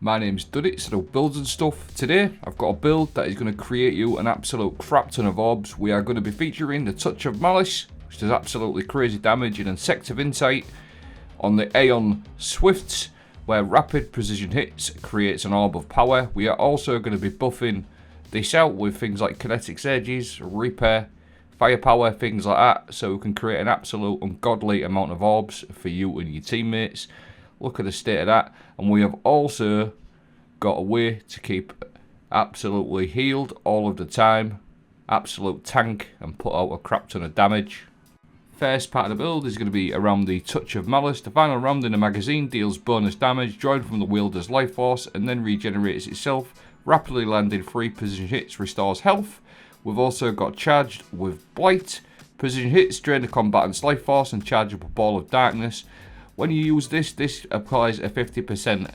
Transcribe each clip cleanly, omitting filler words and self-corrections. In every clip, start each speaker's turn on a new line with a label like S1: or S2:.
S1: My name's Duddy, so builds and stuff. Today I've got a build that is going to create you an absolute crap ton of orbs. We are going to be featuring the Touch of Malice, which does absolutely crazy damage, and then Sect of Insight on the Aeon Swifts, where rapid precision hits creates an orb of power. We are also going to be buffing this out with things like Kinetic Surges, Repair, Firepower, things like that, so we can create an absolute ungodly amount of orbs for you and your teammates. Look at the state of that. And we have also got a way to keep absolutely healed all of the time, absolute tank, and put out a crap ton of damage. First part of the build is going to be around the Touch of Malice. The final round in the magazine deals bonus damage drawn from the wielder's life force and then regenerates itself. Rapidly landing 3 precision hits restores health. We've also got charged with Blight. Precision hits drain the combatant's life force and charge up a ball of darkness. When you use this applies a 50%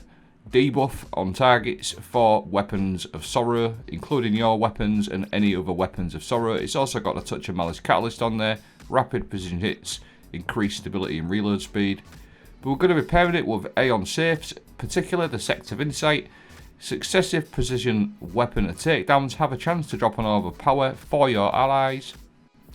S1: debuff on targets for weapons of sorrow, including your weapons and any other weapons of sorrow. It's also got a Touch of Malice catalyst on there. Rapid precision hits, increased stability and reload speed. But we're going to be pairing it with Aeon safes, particularly the Sect of Insight. Successive precision weapon takedowns have a chance to drop an orb of power for your allies.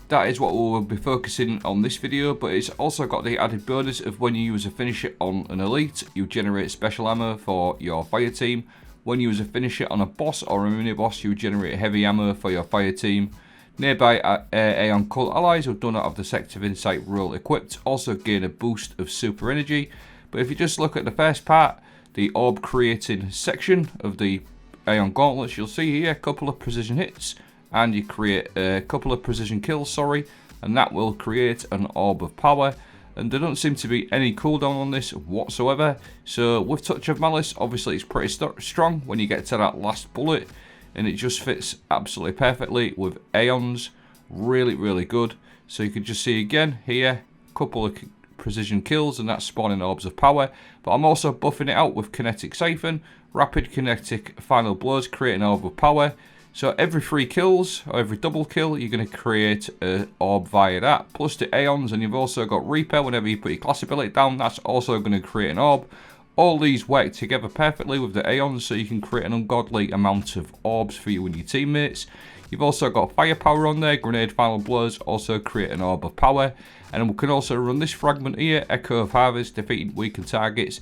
S1: That is what we will be focusing on this video, but it's also got the added bonus of when you use a finisher on an elite, you generate special ammo for your fire team. When you use a finisher on a boss or a mini boss, you generate heavy ammo for your fire team. Nearby Aeon cult allies who do not have the Sect of Insight rule equipped also gain a boost of super energy. But if you just look at the first part, the orb creating section of the Aeon gauntlets, you'll see here a couple of precision hits. And you create a couple of precision kills, and that will create an orb of power. And there doesn't seem to be any cooldown on this whatsoever. So with Touch of Malice, obviously it's pretty strong when you get to that last bullet, and it just fits absolutely perfectly with Aeons. Really good. So you can just see again here, a couple of precision kills, and that's spawning orbs of power. But I'm also buffing it out with Kinetic Siphon, rapid kinetic final blows, create an orb of power. So every 3 kills, or every double kill, you're going to create an orb via that. Plus the Aeons, and you've also got Repair. Whenever you put your class ability down, that's also going to create an orb. All these work together perfectly with the Aeons, so you can create an ungodly amount of orbs for you and your teammates. You've also got Firepower on there. Grenade Final Blows also create an orb of power. And we can also run this fragment here, Echo of Harvest, defeating weakened targets.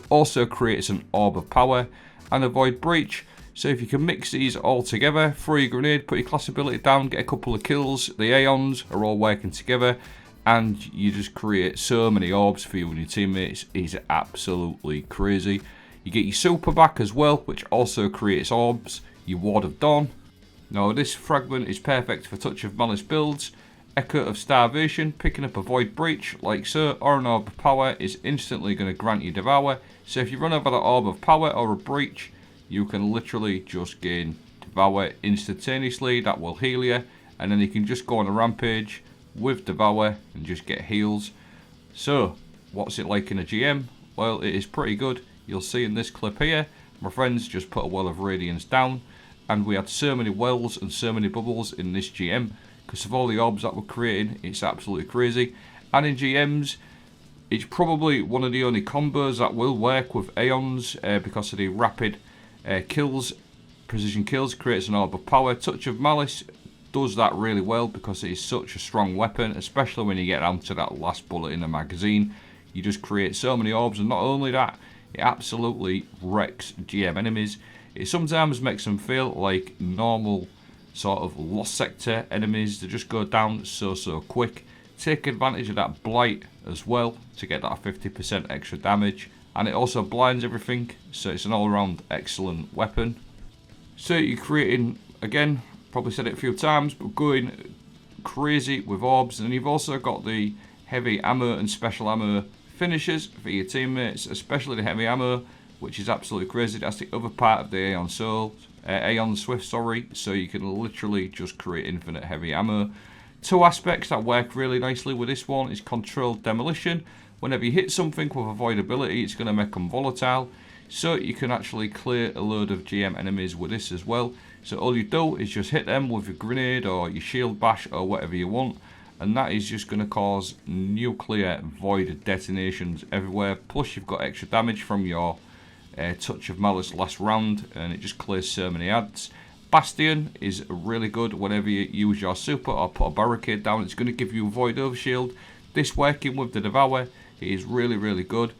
S1: Also creates an orb of power. And Avoid Breach. So if you can mix these all together, throw your grenade, put your class ability down, get a couple of kills, the Aeons are all working together, and you just create so many orbs for you and your teammates. It's absolutely crazy. You get your super back as well, which also creates orbs, your Ward of Dawn. Now this fragment is perfect for Touch of Malice builds. Echo of Starvation, picking up a Void Breach like so, or an Orb of Power is instantly going to grant you Devour. So if you run over the Orb of Power or a Breach, you can literally just gain Devour instantaneously. That will heal you, and then you can just go on a rampage with Devour and just get heals. So what's it like in a GM? Well, it is pretty good. You'll see in this clip here, my friends just put a Well of Radiance down, and we had so many wells and so many bubbles in this GM because of all the orbs that we're creating. It's absolutely crazy. And in GMs, it's probably one of the only combos that will work with Aeons because of the rapid kills, precision kills, creates an orb of power. Touch of Malice does that really well because it is such a strong weapon, especially when you get down to that last bullet in the magazine. You just create so many orbs, and not only that, it absolutely wrecks GM enemies. It sometimes makes them feel like normal sort of Lost Sector enemies. They just go down so quick. Take advantage of that Blight as well to get that 50% extra damage. And it also blinds everything, so it's an all-around excellent weapon. So you're creating, again, probably said it a few times, but going crazy with orbs. And you've also got the heavy ammo and special ammo finishers for your teammates, especially the heavy ammo, which is absolutely crazy. That's the other part of the Aeon Swift, so you can literally just create infinite heavy ammo. 2 aspects that work really nicely with this one is Controll Demolition. Whenever you hit something with avoidability, it's going to make them volatile. So you can actually clear a load of GM enemies with this as well. So all you do is just hit them with your grenade or your shield bash or whatever you want. And that is just going to cause nuclear void detonations everywhere. Plus you've got extra damage from your Touch of Malice last round, and it just clears so many ads. Bastion is really good whenever you use your super or put a barricade down. It's going to give you a void overshield. This working with the devour is really good,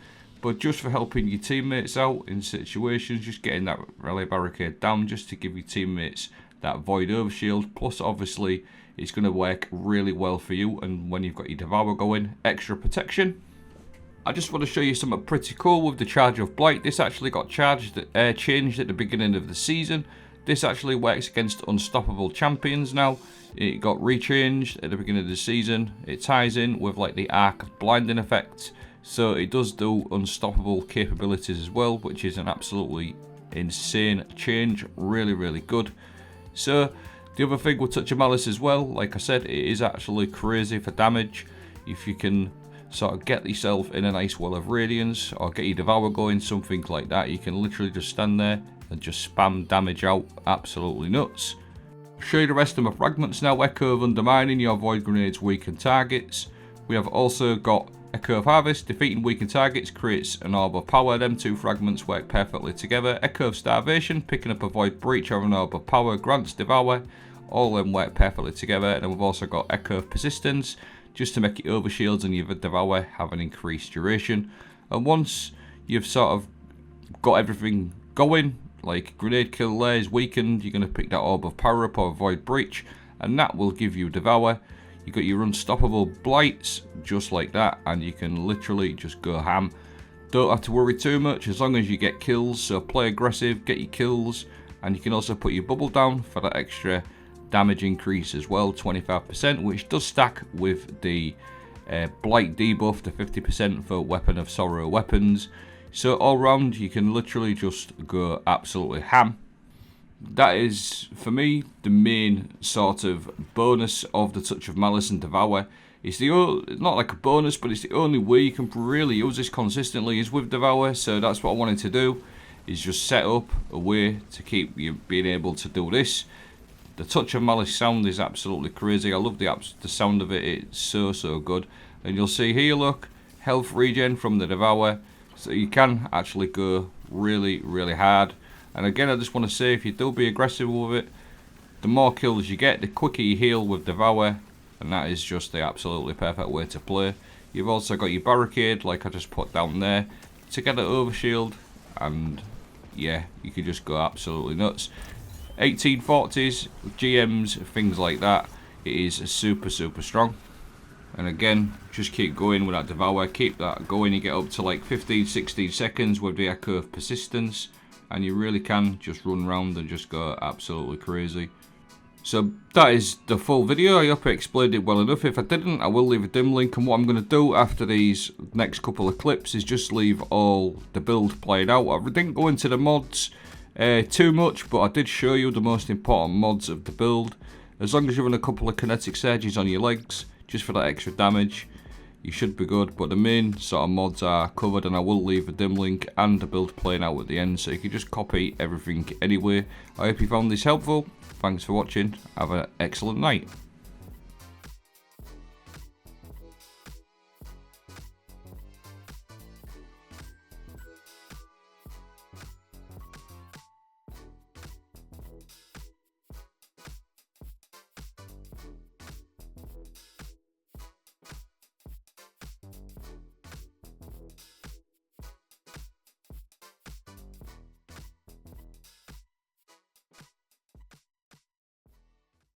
S1: but just for helping your teammates out in situations, just getting that relay barricade down just to give your teammates that void overshield. Plus obviously it's going to work really well for you, and when you've got your devour going, extra protection. I just want to show you something pretty cool with the charge of blight. This actually got changed at the beginning of the season. This actually works against unstoppable champions now. It got rechanged at the beginning of the season. It ties in with like the arc of blinding effect, so it does do unstoppable capabilities as well, which is an absolutely insane change. Really good. So the other thing with Touch of Malice as well, like I said, it is actually crazy for damage. If you can sort of get yourself in a nice well of radiance or get your devour going, something like that, you can literally just stand there and just spam damage out. Absolutely nuts. I'll show you the rest of my fragments now. Echo of Undermining, your void grenades weaken targets. We have also got Echo of Harvest, defeating weakened targets creates an orb of power. Them two fragments work perfectly together. Echo of Starvation, picking up a void breach or an orb of power grants devour. All of them work perfectly together. And then we've also got Echo of Persistence, just to make your overshields and your devour have an increased duration. And once you've sort of got everything going, like grenade kill there is weakened, you're going to pick that orb of power up or void breach, and that will give you devour. You got your unstoppable blights just like that, and you can literally just go ham. Don't have to worry too much as long as you get kills, so play aggressive, get your kills, and you can also put your bubble down for that extra damage increase as well, 25%, which does stack with the blight debuff to 50% for Weapon of Sorrow weapons. So all round you can literally just go absolutely ham. That is for me the main sort of bonus of the Touch of Malice and Devour. It's not like a bonus, but it's the only way you can really use this consistently is with Devour. So that's what I wanted to do, is just set up a way to keep you being able to do this. The Touch of Malice sound is absolutely crazy. I love the sound of it. It's so good. And you'll see here, look, health regen from the Devour. So you can actually go really hard. And again, I just want to say, if you do be aggressive with it, the more kills you get, the quicker you heal with Devour. And that is just the absolutely perfect way to play. You've also got your barricade, like I just put down there, to get an overshield. And yeah, you can just go absolutely nuts. 1840s, GMs, things like that. It is super strong. And again, just keep going with that Devour, keep that going. You get up to like 15-16 seconds with the Echo of Persistence, and you really can just run around and just go absolutely crazy. So that is the full video. I hope I explained it well enough. If I didn't, I will leave a dim link, and what I'm going to do after these next couple of clips is just leave all the build played out. I didn't go into the mods too much, but I did show you the most important mods of the build. As long as you're running a couple of Kinetic surges on your legs, just for that extra damage, you should be good. But the main sort of mods are covered, and I will leave a dim link and the build playing out at the end, so you can just copy everything anyway. I hope you found this helpful. Thanks for watching. Have an excellent night.